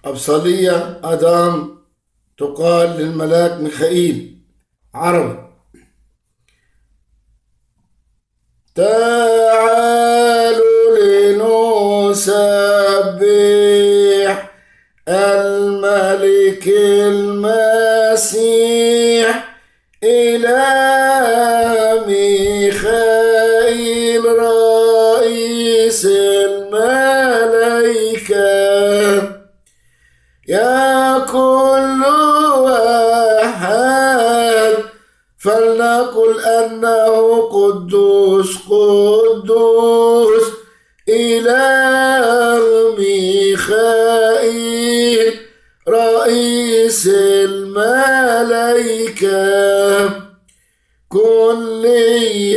أبصالية أدام تقال للملاك ميخائيل. عربي: تعالوا لنسبح الملك المسيح إله ميخائيل رئيس الملائكة. يا كل واحد فلنقل أنه قدوس قدوس إله ميخائيل رئيس الملائكة. كن لي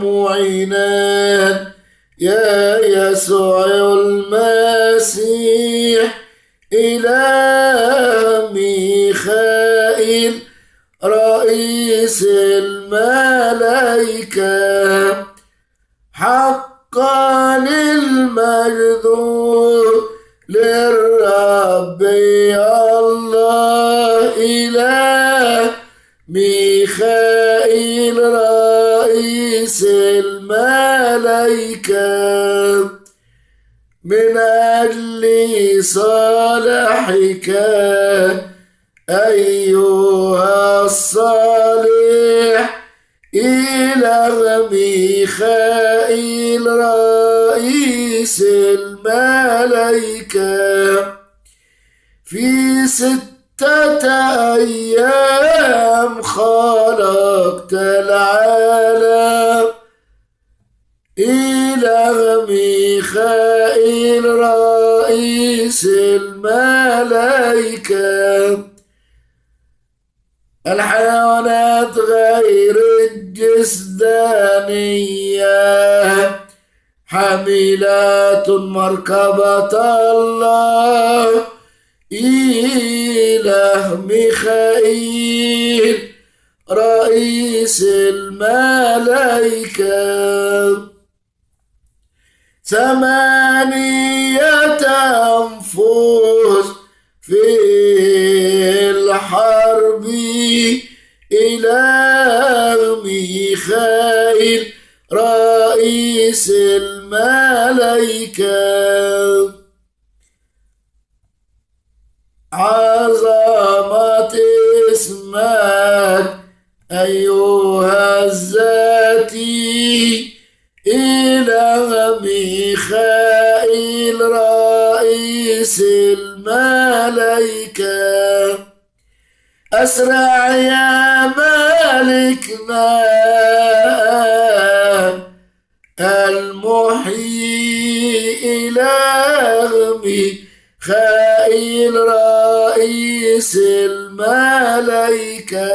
معينا يا يسوع المسيح إله ميخائيل رئيس الملائكة. حقا المجد للرب الله إله ميخائيل رئيس الملائكة. من أجل صالحك أيها الصالح إله ميخائيل رئيس الملائكة. في 6 أيام خلقت العالم إله ميخائيل رئيس الملائكة. الحيوانات غير الجسدانية حاملات مركبة الله إله ميخائيل رئيس الملائكة. 8 أنفس في الحرب إله ميخائيل رئيس الملائكة. عظمة اسمك أيها الذاتي إله ميخائيل رئيس الملائكة. أسرع يا مالكنا المحيي إله ميخائيل رئيس الملائكة.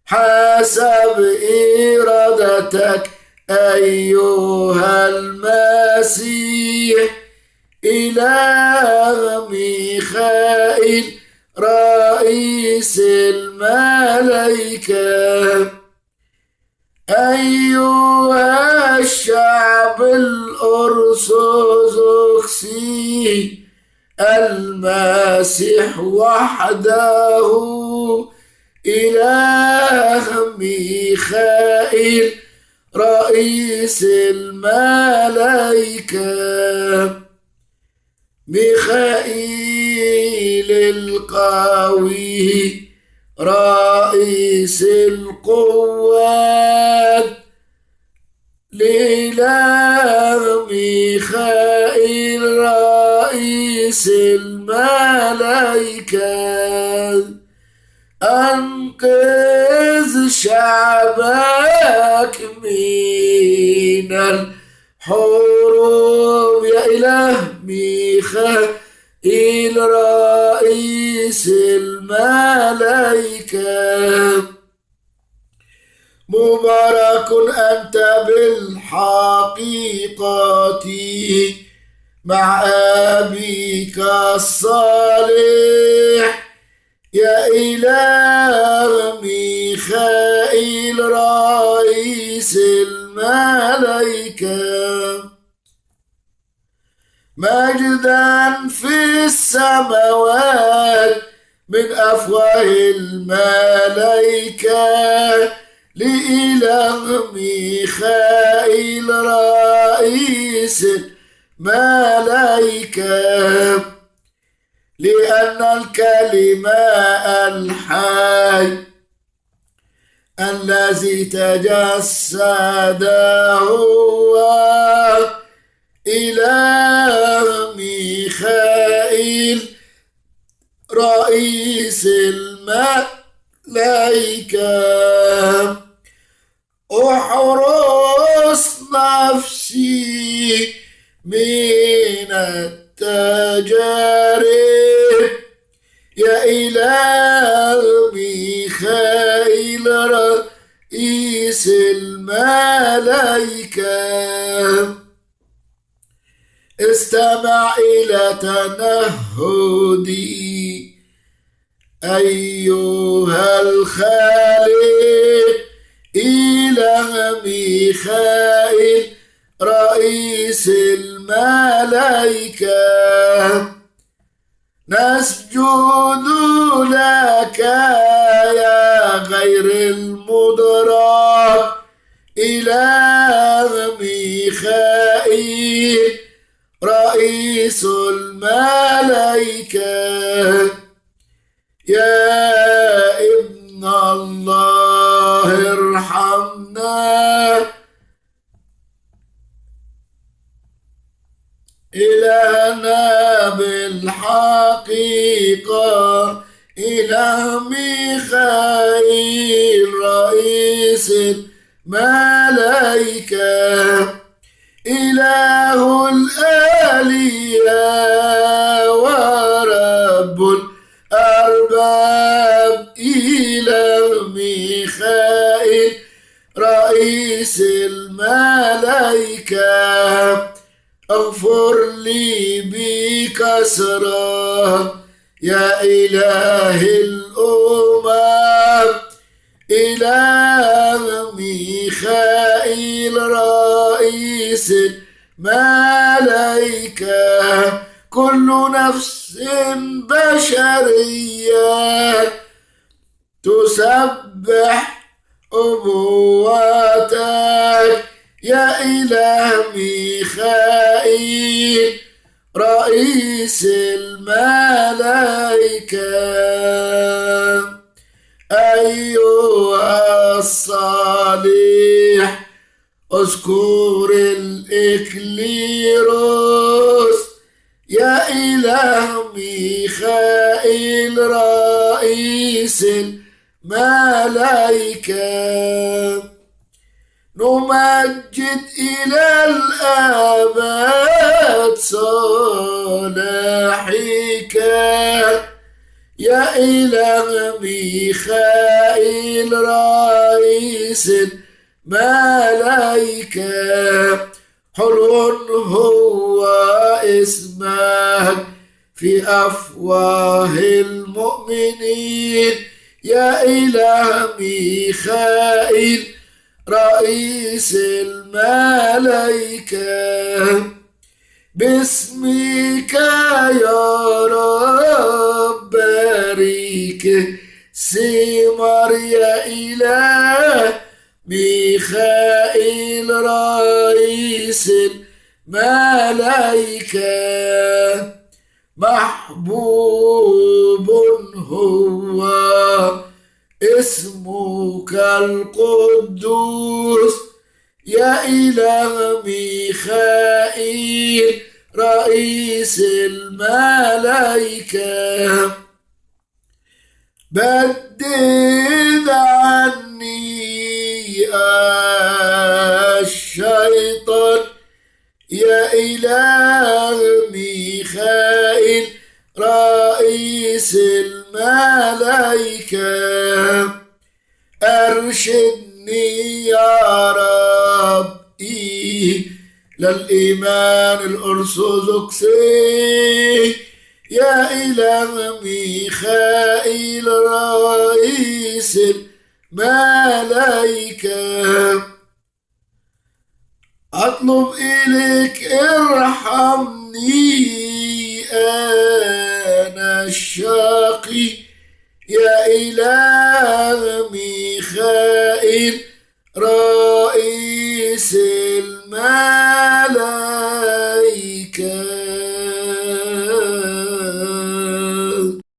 حسب إرادتك أيها المسيح إله ميخائيل رئيس الملائكة. أيها الشعب الأرثوذكسي المسيح وحده إله ميخائيل رئيس الملائكة. ميخائيل القوي رئيس القوات لإله ميخائيل رئيس الملائكة. أنقذ شعبك من الحروب يا إله ميخائيل رئيس الملائكة. مبارك أنت بالحقيقة مع أبيك الصالح يا إله ميخائيل رئيس الملائكة. مجدا في السماوات من أفواه الملائكة لإله ميخائيل رئيس الملائكة، لأن الكلمة الحي الذي تجسد هو إله ميخائيل رئيس الملائكة. احرس نفسي من التجارب يا إله ميخائيل رئيس الملائكة. استمع إلى تنهدي أيها الخالق، إله ميخائيل رئيس الملائكة. نسجد لك يا غير المدرك، إله ميخائيل رئيس الملائكة. يا ابن الله ارحمنا، إلهنا بالحقيقة، إله ميخائيل رئيس الملائكة، إله الآلهة ورب الأرباب، إله ميخائيل رئيس الملائكة. اغفر لي بكسرة يا إله الأمم، إله ميخائيل رئيس الملائكة. كل نفس بشرية تسبح أبواتك يا إله ميخائيل رئيس الملائكة. أيها الصالح اذكر الإكليروس يا إله ميخائيل رئيس الملائكة. نمجد إلى الآباد صلاحك يا إله ميخائيل رئيس الملائكة. حلو هو اسمك في أفواه المؤمنين يا إله ميخائيل رئيس الملائكة. باسمك يا رب بارك سمر يا إله ميخائيل رئيس الملائكة. محبوب هو اسمك القدوس يا إله ميخائيل رئيس الملائكة. بدد عني الشيطان يا إله ميخائيل رئيس الملائكة. أرشدني يا ربي للإيمان الأرثوذكسي يا إله ميخائيل رئيس الملائكة. أطلب إليك ارحمني أنا الشقي يا إله ميخائيل رئيس الملائكة